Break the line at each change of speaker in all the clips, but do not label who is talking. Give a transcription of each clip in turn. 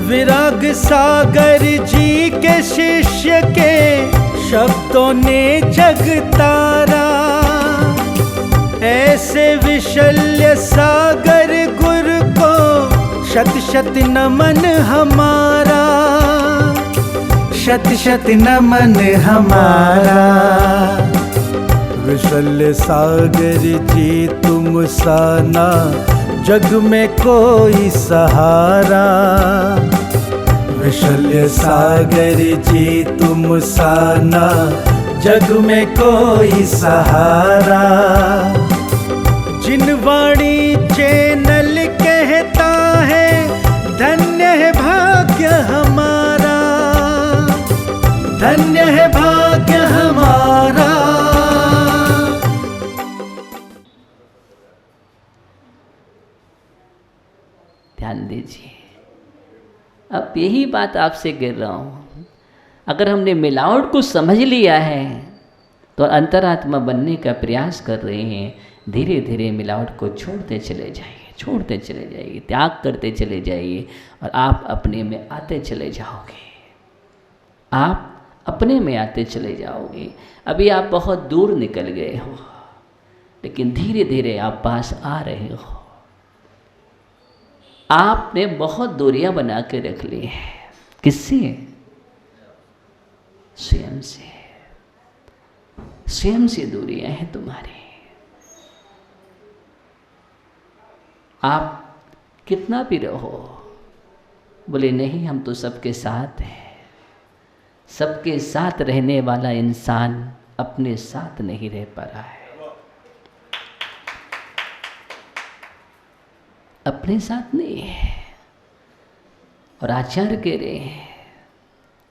विराग सागर जी के शिष्य के शब्दों ने जग तारा, ऐसे विशल्य सागर गुरु को शत शत नमन हमारा, शत शत नमन हमारा। विशल्य सागर जी तुम सा ना जग में कोई सहारा, विशल्य सागर जी तुम सा ना जग में कोई सहारा। जिन वाणी चैनल कहता है धन्य है भाग्य हमारा, धन्य है भाग्य हमारा।
ध्यान दीजिए, अब यही बात आपसे कह रहा हूँ, अगर हमने मिलावट को समझ लिया है तो अंतरात्मा बनने का प्रयास कर रहे हैं, धीरे धीरे मिलावट को छोड़ते चले जाइए, छोड़ते चले जाइए, त्याग करते चले जाइए और आप अपने में आते चले जाओगे, आप अपने में आते चले जाओगे। अभी आप बहुत दूर निकल गए हो, लेकिन धीरे धीरे आप पास आ रहे हो। आपने बहुत दूरियां बना के रख ली है, किससे? स्वयं से, स्वयं से दूरियां हैं तुम्हारी। आप कितना भी रहो, बोले नहीं हम तो सबके साथ हैं। सबके साथ रहने वाला इंसान अपने साथ नहीं रह पा रहा है, अपने साथ नहीं है। और आचार्य कह रहे हैं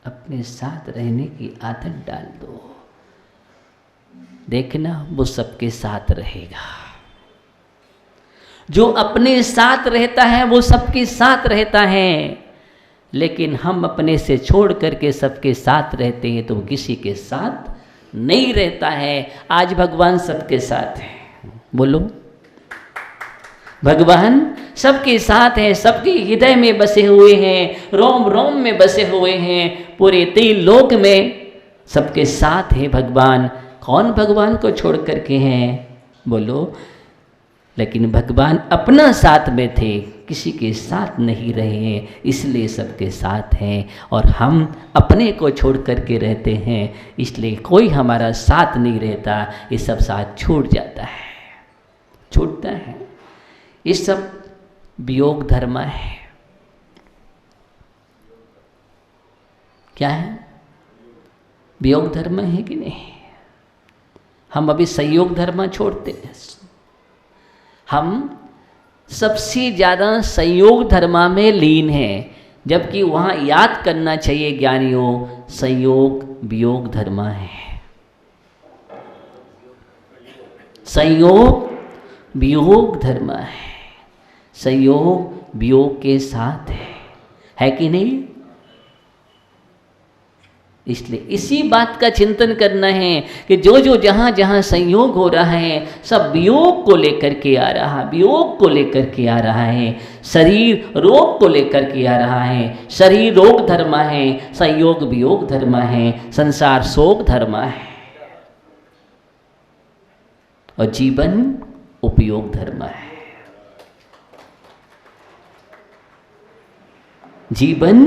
अपने साथ रहने की आदत डाल दो, देखना वो सबके साथ रहेगा। जो अपने साथ रहता है वो सबके साथ रहता है, लेकिन हम अपने से छोड़ करके सबके साथ रहते हैं तो वो किसी के साथ नहीं रहता है। आज भगवान सबके साथ है, बोलो भगवान सबके साथ हैं, सबके हृदय में बसे हुए हैं, रोम रोम में बसे हुए हैं, पूरे त्रिलोक में सबके साथ हैं भगवान। कौन भगवान को छोड़ करके हैं, बोलो। लेकिन भगवान अपना साथ में थे, किसी के साथ नहीं रहे, इसलिए सबके साथ हैं। और हम अपने को छोड़ करके रहते हैं, इसलिए कोई हमारा साथ नहीं रहता, ये सब साथ छूट जाता है, छूटता है। ये सब वियोग धर्म है। क्या है? वियोग धर्म है कि नहीं? हम अभी संयोग धर्म छोड़ते हैं। हम सबसे ज़्यादा संयोग धर्म में लीन हैं, जबकि वहाँ याद करना चाहिए ज्ञानियों, संयोग वियोग धर्म है। संयोग वियोग धर्म है, संयोग वियोग के साथ है कि नहीं? इसलिए इसी बात का चिंतन करना है कि जो जो जहाँ जहाँ संयोग हो रहा है सब वियोग को लेकर के आ रहा है, वियोग को लेकर के आ रहा है। शरीर रोग को लेकर के आ रहा है, शरीर रोग धर्म है, संयोग वियोग धर्म है, संसार शोक धर्म है, और जीवन उपयोग धर्म है। जीवन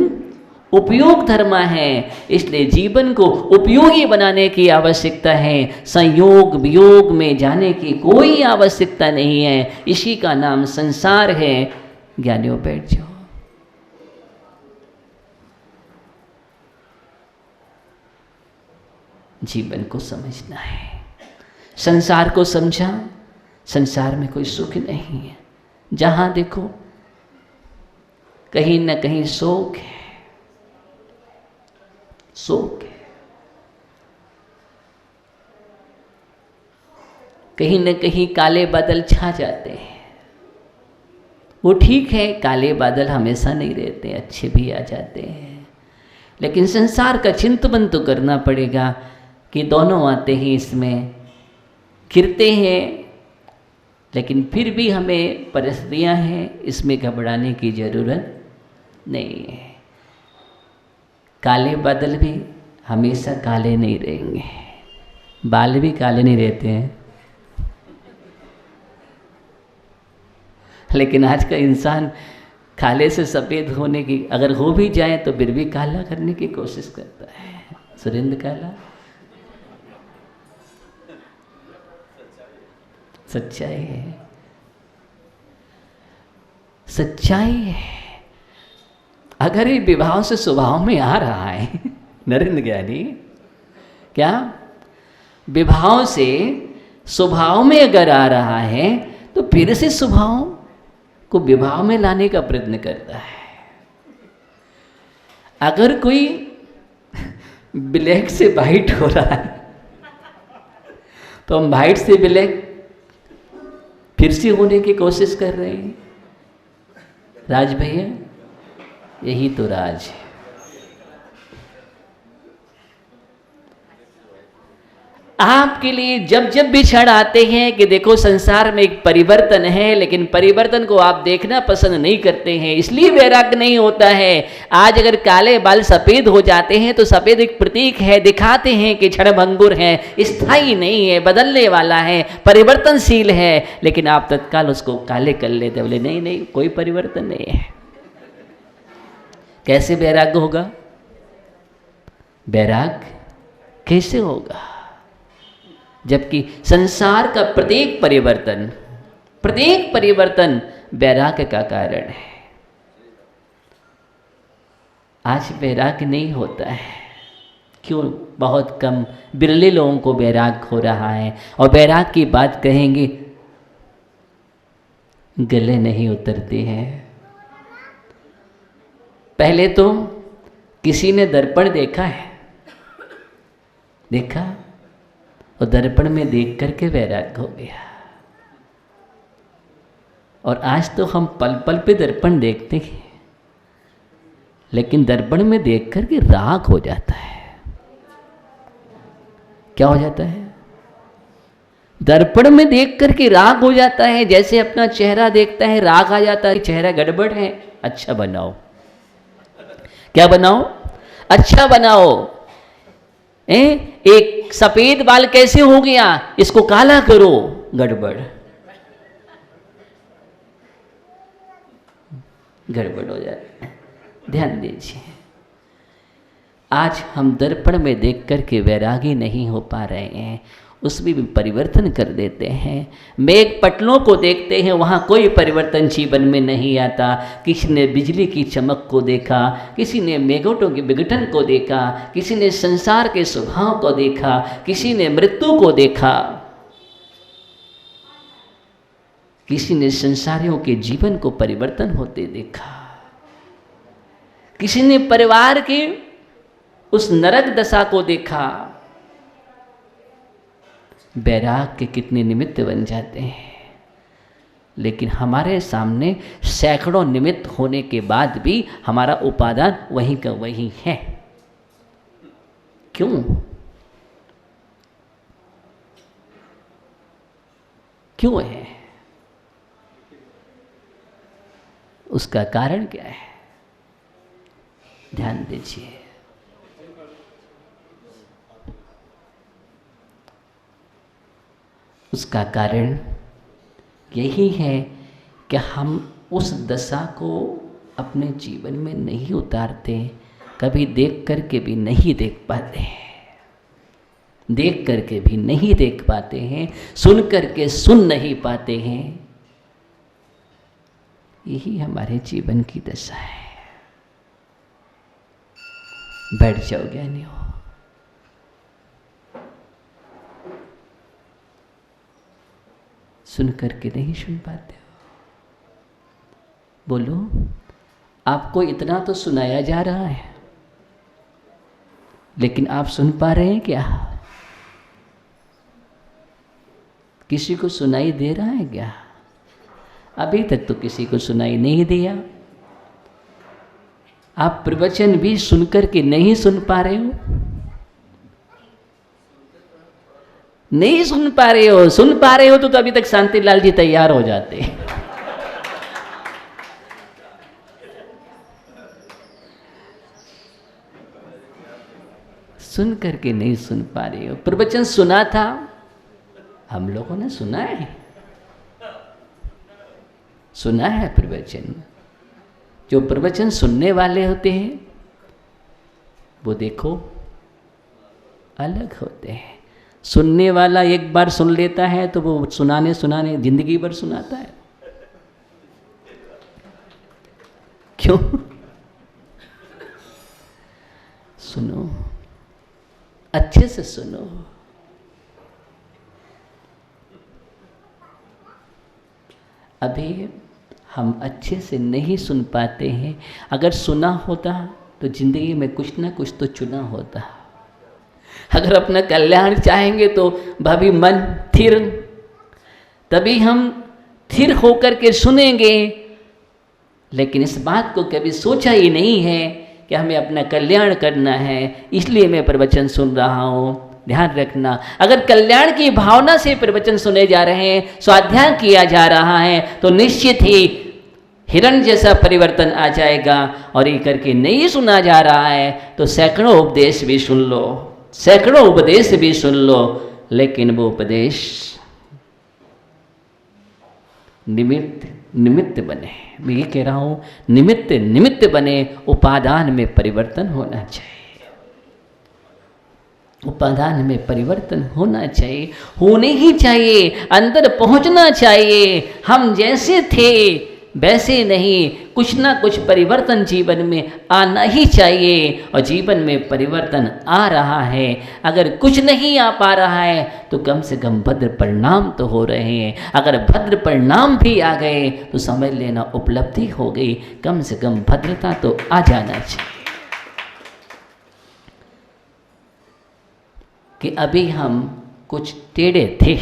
उपयोग धर्म है, इसलिए जीवन को उपयोगी बनाने की आवश्यकता है। संयोग वियोग में जाने की कोई आवश्यकता नहीं है, इसी का नाम संसार है। ज्ञानियों बैठ जाओ। जीवन को समझना है, संसार को समझा, संसार में कोई सुख नहीं है। जहां देखो कहीं न कहीं शोक है, शोक है। कहीं न कहीं काले बादल छा जाते हैं। वो ठीक है, काले बादल हमेशा नहीं रहते, अच्छे भी आ जाते हैं। लेकिन संसार का चिंतन तो करना पड़ेगा कि दोनों आते हैं, इसमें गिरते हैं, लेकिन फिर भी हमें परिस्थितियां हैं, इसमें घबराने की ज़रूरत नहीं है। काले बादल भी हमेशा काले नहीं रहेंगे, बाल भी काले नहीं रहते हैं। लेकिन आज का इंसान काले से सफ़ेद होने की, अगर हो भी जाए तो फिर भी काला करने की कोशिश करता है। सुरेंद्र काला, सच्चाई है, सच्चाई है। अगर ये विभाव से स्वभाव में आ रहा है नरेंद्र ज्ञानी, क्या विभाव से स्वभाव में अगर आ रहा है तो फिर से स्वभाव को विभाव में लाने का प्रयत्न करता है। अगर कोई ब्लैक से वाइट हो रहा है तो हम वाइट से ब्लैक फिर से होने की कोशिश कर रहे हैं। राज भैया, यही तो राज है। आपके लिए जब जब भी क्षण आते हैं कि देखो संसार में एक परिवर्तन है, लेकिन परिवर्तन को आप देखना पसंद नहीं करते हैं, इसलिए वैराग्य नहीं होता है। आज अगर काले बाल सफ़ेद हो जाते हैं तो सफ़ेद एक प्रतीक है, दिखाते हैं कि क्षणभंगुर है, स्थायी नहीं है, बदलने वाला है, परिवर्तनशील है। लेकिन आप तत्काल उसको काले कर लेते, बोले नहीं नहीं कोई परिवर्तन नहीं है। कैसे वैराग्य होगा? वैराग्य कैसे होगा जबकि संसार का प्रत्येक परिवर्तन वैराग्य का कारण है। आज वैराग्य नहीं होता है, क्यों? बहुत कम, बिरले लोगों को वैराग्य हो रहा है। और वैराग्य की बात कहेंगे गले नहीं उतरते हैं। पहले तो किसी ने दर्पण देखा है, देखा और दर्पण में देख करके वैराग्य हो गया। और आज तो हम पल पल पे दर्पण देखते हैं, लेकिन दर्पण में देख करके राग हो जाता है। क्या हो जाता है? दर्पण में देख करके राग हो जाता है। जैसे अपना चेहरा देखता है, राग आ जाता है, चेहरा गड़बड़ है, अच्छा बनाओ। क्या बनाओ? अच्छा बनाओ। एक सफेद बाल कैसे हो गया, इसको काला करो, गड़बड़, गड़बड़ हो जाए। ध्यान दीजिए, आज हम दर्पण में देख करके वैरागी नहीं हो पा रहे हैं, उसमें भी परिवर्तन कर देते हैं। मेघ पटलों को देखते हैं, वहाँ कोई परिवर्तन जीवन में नहीं आता। किसी ने बिजली की चमक को देखा, किसी ने मेघोटों के विघटन को देखा, किसी ने संसार के स्वभाव को देखा, किसी ने मृत्यु को देखा, किसी ने संसारियों के जीवन को परिवर्तन होते देखा, किसी ने परिवार के उस नरक दशा को देखा। वैराग के कितने निमित्त बन जाते हैं, लेकिन हमारे सामने सैकड़ों निमित्त होने के बाद भी हमारा उपादान वहीं का वहीं है। क्यों? क्यों है? उसका कारण क्या है? ध्यान दीजिए। उसका कारण यही है कि हम उस दशा को अपने जीवन में नहीं उतारते, कभी देख करके भी नहीं देख पाते हैं, देख करके भी नहीं देख पाते हैं, सुन करके सुन नहीं पाते हैं। यही हमारे जीवन की दशा है। बैठ जाओ ज्ञानियों। सुन करके नहीं सुन पाते हो। बोलो, आपको इतना तो सुनाया जा रहा है, लेकिन आप सुन पा रहे हैं क्या? किसी को सुनाई दे रहा है क्या? अभी तक तो किसी को सुनाई नहीं दिया। आप प्रवचन भी सुनकर के नहीं सुन पा रहे हो, नहीं सुन पा रहे हो। सुन पा रहे हो तो अभी तक शांतिलाल जी तैयार हो जाते। सुन करके नहीं सुन पा रहे हो। प्रवचन सुना था, हम लोगों ने सुना है, सुना है प्रवचन। जो प्रवचन सुनने वाले होते हैं वो देखो अलग होते हैं। सुनने वाला एक बार सुन लेता है तो वो सुनाने जिंदगी भर सुनाता है। क्यों? सुनो, अच्छे से सुनो। अभी हम अच्छे से नहीं सुन पाते हैं। अगर सुना होता तो जिंदगी में कुछ ना कुछ तो चुना होता। अगर अपना कल्याण चाहेंगे तो भाभी मन थिर, तभी हम थिर होकर के सुनेंगे। लेकिन इस बात को कभी सोचा ही नहीं है कि हमें अपना कल्याण करना है, इसलिए मैं प्रवचन सुन रहा हूँ। ध्यान रखना, अगर कल्याण की भावना से प्रवचन सुने जा रहे हैं, स्वाध्याय किया जा रहा है, तो निश्चित ही हिरण जैसा परिवर्तन आ जाएगा। और ये करके नहीं सुना जा रहा है तो सैकड़ों उपदेश भी सुन लो, सैकड़ों उपदेश भी सुन लो, लेकिन वो उपदेश निमित्त बने। मैं ये कह रहा हूँ, निमित्त बने, उपादान में परिवर्तन होना चाहिए। उपादान में परिवर्तन होना चाहिए, होने ही चाहिए, अंदर पहुंचना चाहिए। हम जैसे थे वैसे नहीं, कुछ ना कुछ परिवर्तन जीवन में आना ही चाहिए। और जीवन में परिवर्तन आ रहा है। अगर कुछ नहीं आ पा रहा है तो कम से कम भद्र परिणाम तो हो रहे हैं। अगर भद्र परिणाम भी आ गए तो समझ लेना उपलब्धि हो गई। कम से कम भद्रता तो आ जाना चाहिए कि अभी हम कुछ टेढ़े थे।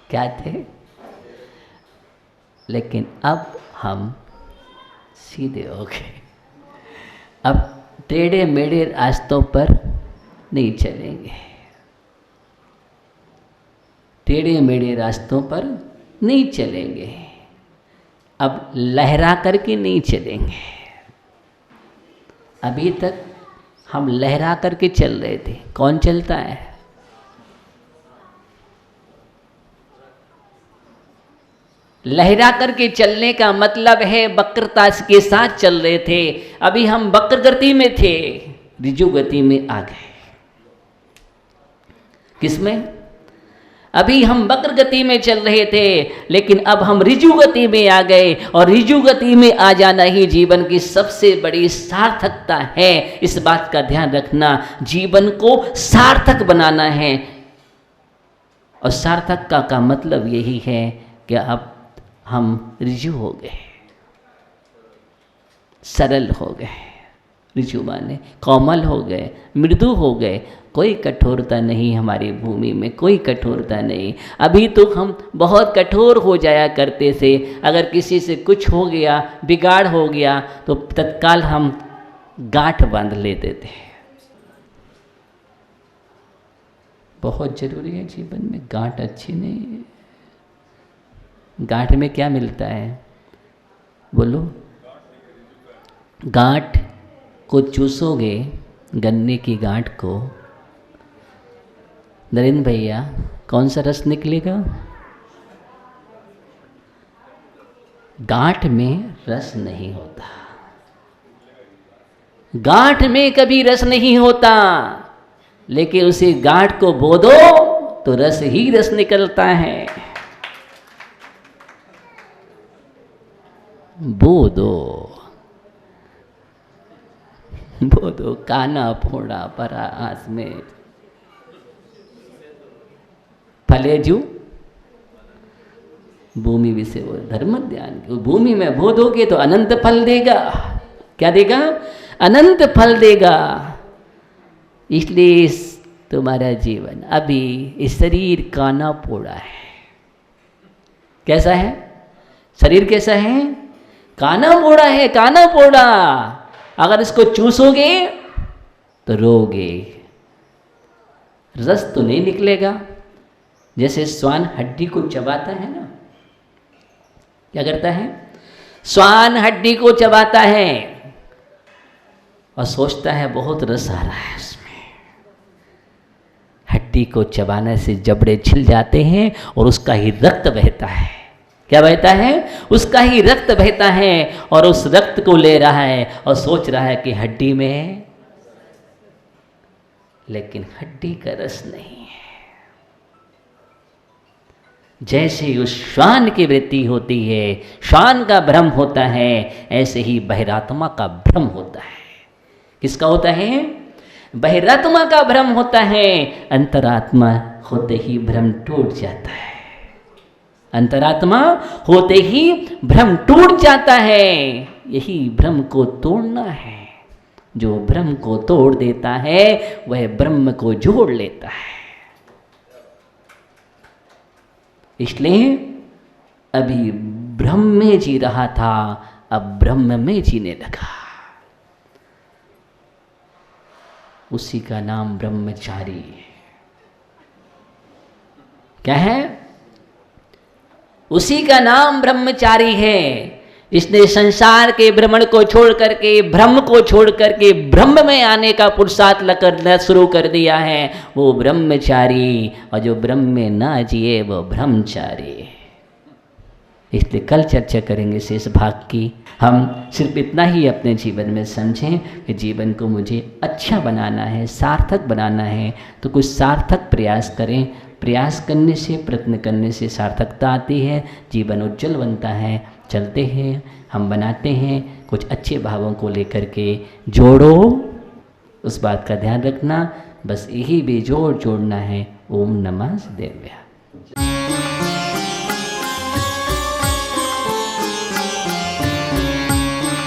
क्या थे? लेकिन अब हम सीधे हो गए। अब टेढ़े मेढ़े रास्तों पर नहीं चलेंगे, टेढ़े मेढ़े रास्तों पर नहीं चलेंगे। अब लहरा करके नहीं चलेंगे। अभी तक हम लहरा करके चल रहे थे। कौन चलता है? लहरा करके चलने का मतलब है वक्रता के साथ चल रहे थे। अभी हम वक्र गति में थे, ऋजु गति में आ गए। किसमें? अभी हम वक्र गति में चल रहे थे, लेकिन अब हम ऋजु गति में आ गए। और ऋजु गति में आ जाना ही जीवन की सबसे बड़ी सार्थकता है। इस बात का ध्यान रखना, जीवन को सार्थक बनाना है। और सार्थकता का मतलब यही है कि अब हम ऋजु हो गए, सरल हो गए। ऋजु माने कोमल हो गए, मृदु हो गए। कोई कठोरता नहीं हमारी भूमि में, कोई कठोरता नहीं। अभी तो हम बहुत कठोर हो जाया करते थे। अगर किसी से कुछ हो गया, बिगाड़ हो गया, तो तत्काल हम गांठ बांध लेते थे। बहुत जरूरी है जीवन में, गांठ अच्छी नहीं है। गांठ में क्या मिलता है? बोलो। गांठ को चूसोगे, गन्ने की गांठ को, नरेंद्र भैया, कौन सा रस निकलेगा? गांठ में रस नहीं होता। गांठ में कभी रस नहीं होता, लेकिन उसी गांठ को बो दो तो रस ही रस निकलता है। बो दो काना फोड़ा परा आस में, फलेजू भूमि विषय वो धर्म ध्यान। भूमि में बो दोगे तो अनंत फल देगा। क्या देगा? अनंत फल देगा। इसलिए तुम्हारा जीवन अभी इस शरीर काना पोड़ा है। कैसा है शरीर? कैसा है? काना पोड़ा है, काना पोड़ा। अगर इसको चूसोगे तो रोगे, रस तो नहीं निकलेगा। जैसे श्वान हड्डी को चबाता है ना, क्या करता है? श्वान हड्डी को चबाता है, और सोचता है बहुत रस आ रहा है उसमें। हड्डी को चबाने से जबड़े छिल जाते हैं और उसका ही रक्त बहता है। क्या बहता है? उसका ही रक्त बहता है और उस रक्त को ले रहा है और सोच रहा है कि हड्डी में है, लेकिन हड्डी का रस नहीं है। जैसे उस श्वान की वृत्ति होती है, श्वान का भ्रम होता है, ऐसे ही बहिरात्मा का भ्रम होता है। किसका होता है? बहिरात्मा का भ्रम होता है। अंतरात्मा होते ही भ्रम टूट जाता है। अंतरात्मा होते ही भ्रम टूट जाता है। यही भ्रम को तोड़ना है। जो भ्रम को तोड़ देता है वह ब्रह्म को जोड़ लेता है। इसलिए अभी भ्रम में जी रहा था, अब ब्रह्म में जीने लगा। उसी का नाम ब्रह्मचारी है। क्या है? उसी का नाम ब्रह्मचारी है। इसने संसार के भ्रमण को छोड़ करके, भ्रम को छोड़ करके ब्रह्म में आने का पुरुषार्थ करना शुरू कर दिया है, वो ब्रह्मचारी। और जो ब्रह्म में ना जिए वो ब्रह्मचारी। इसलिए कल चर्चा करेंगे शेष भाग की। हम सिर्फ इतना ही अपने जीवन में समझें कि जीवन को मुझे अच्छा बनाना है, सार्थक बनाना है, तो कुछ सार्थक प्रयास करें। प्रयास करने से, प्रयत्न करने से सार्थकता आती है, जीवन उज्जवल बनता है। चलते हैं, हम बनाते हैं, कुछ अच्छे भावों को लेकर के जोड़ो। उस बात का ध्यान रखना, बस यही बेजोड़ जोड़ना है। ओम नमः देव्या।